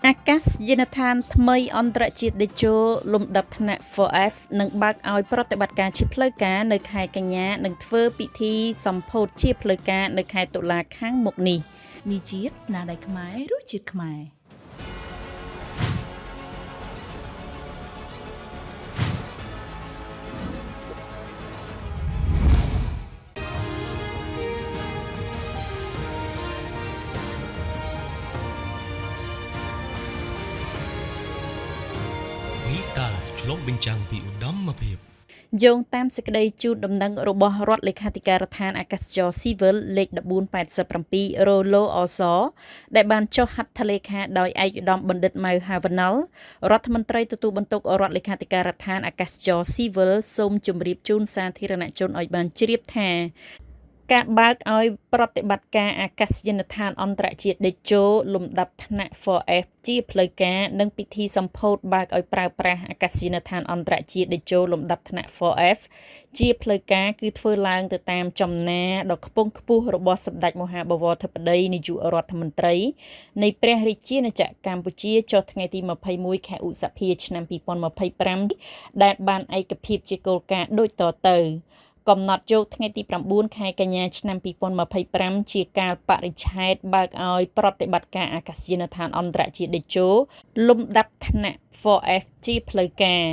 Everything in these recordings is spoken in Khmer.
អាកាសយានដ្ឋានថ្មីអន្តរជាតិតេជោលំដាប់ថ្នាក់ 4F នឹងបើកឲ្យប្រតិបត្តិការជាផ្លូវការនៅខែកញ្ញានិងធ្វើពិធីសម្ពោធជាផ្លូវការនៅខែតុលាខាងមុខនេះនេះជាតិស្នាដៃខ្មែររសជាតិខ្មែរវិតាឆ្លុះបញ្ចាំងពីឧត្តមភាពយោងតាមសេចក្តីជូនដំណឹងរបស់រដ្ឋលេខាធិការដ្ឋានអាកាសចរស៊ីវិលលេខ1487រឡូអសដែលបានចុះហត្ថលេខាដោយឯកឧត្តមបណ្ឌិតម៉ៅហាវណុលរដ្ឋមន្ត្រីទទួលបន្ទុករដ្ឋលេខាធិការដ្ឋានអាកាសចរស៊ីវិលសូមជម្រាបជូនសាធារណជនឲ្យបានជ្រាបថាការបើកឲ្យប្រតិបត្តិការអាកាសយានដ្ឋានអន្តរជាតិតេជោលំដាប់ថ្នាក់ 4F ជាផ្លូវការនិងពិធីសម្ពោធបើកឲ្យប្រើប្រាស់អាកាសយានដ្ឋានអន្តរជាតិតេជោលំដាប់ថ្នាក់ 4F ជាផ្លូវការគឺធ្វើឡើងទៅតាមចំណាដ៏ខ្ពង់ខ្ពស់របស់សម្ដេចមហាបវរធិបតីនាយករដ្ឋមន្ត្រីនៃព្រះរាជាណាចក្រកម្ពុជាចុះថ្ងៃទី21ខែឧសភាឆ្នាំ2025ដែលបានឯកភាពជាគោលការណ៍ដូចតទៅកំណត់យកថ្ងៃទី9ខែកញ្ញាឆ្នាំ2025ជាកាលបរិច្ឆេទបើកឲ្យប្រតិបត្តិការអាកាសយានដ្ឋានអន្តរជាតិតេជោលំដាប់ថ្នាក់ 4F ជាផ្លូវការ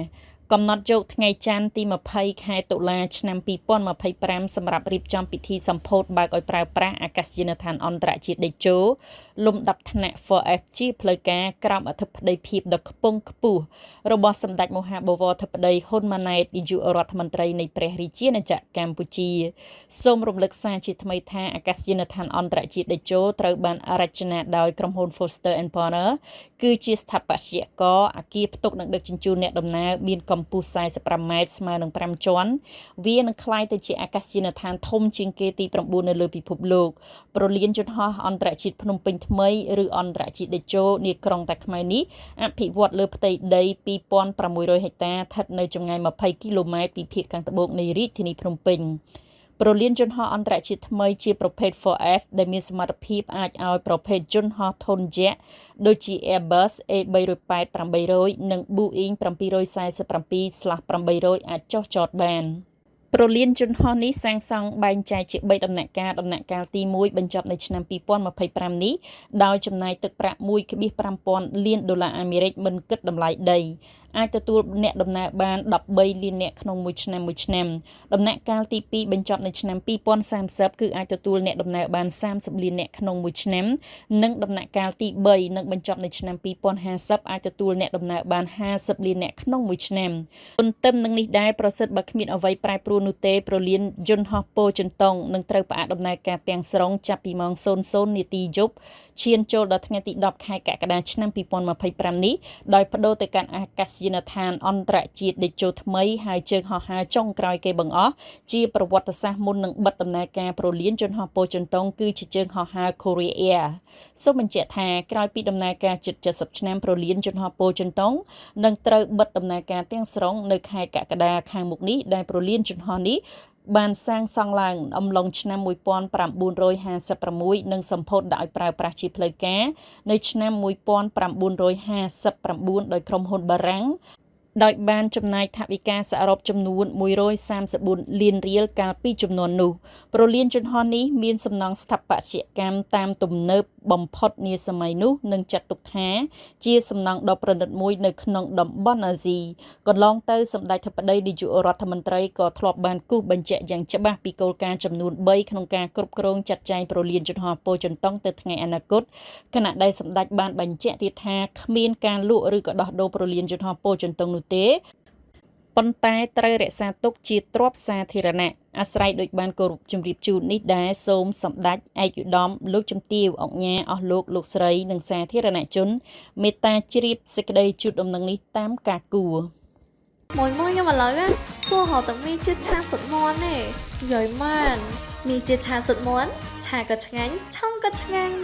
កំណត់យកថ្ងៃច័ន្ទទី20ខែតុលាឆ្នាំ2025សម្រាប់រៀបចំពិធីសម្ពោធបើកឲ្យប្រើប្រាស់អាកាសយានដ្ឋានអន្តរជាតិតេជោលំដាប់ថ្នាក់ 4F ជាផ្លូវការក្រោមអធិបតីភាពដ៏ខ្ពង់ខ្ពស់របស់សម្ដេចមហាបវរធិបតីហ៊ុនម៉ាណែតនាយករដ្ឋមន្ត្រីនៃព្រះរាជាណាចក្រកម្ពុជាសូមរំលឹកសារជាថ្មីថាអាកាសយានដ្ឋានអន្តរជាតិតេជោត្រូវបានរចនាដោយក្រុមហ៊ុន Foster and Partners គឺជាស្ថាបត្យករអគារផ្ទុកនិងដឹកជញ្ជូនអ្នកដំណើរមានកម្ពស់45ម៉ែត្រស្មើនឹង5ជាន់វានឹងក្លាយទៅជាអាកាសយានដ្ឋានធំជាងគេទី9នៅលើពិភពលោកប្រលានយន្តហោះអន្តរជាតិភ្នំពេញថ្មីឬអន្តរជាតិតេជោនាក្រុងតាខ្មៅនេះអភិវឌ្ឍលើផ្ទៃដី2600ហិកតាស្ថិតនៅចម្ងាយ20គីឡូម៉ែត្រពីភាគខាងត្បូងនៃរាជធានីភ្នំពេញប្រលានយន្តហោះអន្តរជាតិថ្មីជាប្រភេទ 4F ដែលមានសមត្ថភាពអាចឲ្យប្រភេទយន្តហោះធុនយក្សដូចជា Airbus A380-800 និង Boeing 747-800 អាចចុះចតបានប្រលានយន្តហោះនេះសាងសង់បែងចែកជា3ដំណាក់កាលទី1បញ្ចប់នៅឆ្នាំ2025នេះដោយចំណាយទឹកប្រាក់ $1.5000 លានមិនគិតតម្លៃដីអាចទទួលអ្នកដំណើរបាន13លានអ្នកក្នុងមួយឆ្នាំដំណាក់កាលទី2បញ្ចប់នៅឆ្នាំ2030គឺអាចទទួលអ្នកដំណើរបាន30លានអ្នកក្នុងមួយឆ្នាំនិងដំណាក់កាលទី3នឹងបញ្ចប់នៅឆ្នាំ2050អាចទទួលអ្នកដំណើរបាន50លានអ្នកក្នុងមួយឆ្នាំទន្ទឹមនឹងនេះដែរប្រសិទ្ធបើគ្មានអ្វីប្រែប្រួលនោះទេប្រលានយន្តហោះពោធិ៍ចិនតុងនឹងត្រូវផ្អាកដំណើរការទាំងស្រុងចាប់ពីម៉ោង 00 នាទីយប់ឈានចូលដល់ថ្ងៃទី10ខែកក្កដាឆ្នាំ2025នេះដោយបដូរទៅកាន់អាកាសយានដ្ឋានអន្តរជាតិតេជោថ្មីហើយជើងហោះហើរចុងក្រោយគេបង្អស់ជាប្រវត្តិសាស្ត្រមុននឹងបិទដំណើរការប្រលានយន្តហោះពោធិ៍ចិនតុងគឺជាជើងហោះហើរ Korea Air សូមបញ្ជាក់ថាក្រោយពីដំណើរការជិត70ឆ្នាំប្រលានយន្តហោះពោធិ៍ចិនតុងនឹងត្រូវបិទដំណើរការទាំងស្រុងនៅខែកក្កដាខាងមុខនេះដែលប្រលានយន្តហោះនេះបានសាងសង់ឡើងអំឡុងឆ្នាំ1956និងសម្ពោធដោយប្រើប្រាស់ជាផ្លូវការនៅឆ្នាំ1959ដោយក្រុមហ៊ុនបារាំងដោយបានចំណាយថវិកាសរុបចំនួន134លានរៀលកាលពីជំនាន់នោះប្រលានយន្តហោះនេះមានសំណង់ស្ថាបត្យកម្មតាមទំនើបបំផុតនាសម័យនោះនិងចាត់ទុកថាជាសំណង់ដ៏ប្រណិតមួយនៅក្នុងតំបន់អាស៊ីកន្លងទៅសម្ដេចធិបតីនាយករដ្ឋមន្ត្រីក៏ធ្លាប់បានគូសបញ្ជាក់យ៉ាងច្បាស់ពីគោលការណ៍ចំនួន3ក្នុងការគ្រប់គ្រងចាត់ចែងប្រលានយន្តហោះពោធិ៍ចិនតុងទៅថ្ងៃអនាគតខណៈដែលសម្ដេចបានបញ្ជាក់ទៀតថាគ្មានការលក់ឬក៏ដោះដូរប្រលានយន្តហោះពោធិ៍ចិនតុងនោះទេប៉ុន្តែត្រូវរក្សាទុកជាទ្រព្យសាធារណៈអាស្រ័យដូចបានគោរពជម្រាបជូននេះដែរសូមសម្ដេចឯកឧត្តមលោកជំទាវអង្គញាអស់លោកស្រីនិងសាធារណជនមេត្តាជ្រាបសេចក្តីជូនដំណឹងនេះតាមការគួរមួយខ្ញុំឥឡូវសួរហៅតែមានជាតិឆាសុតមន់ទេយាយម៉ានមានជាតិឆាសុតមន់ឆាក៏ឆ្ងាញ់ឆុងក៏ឆ្ងាញ់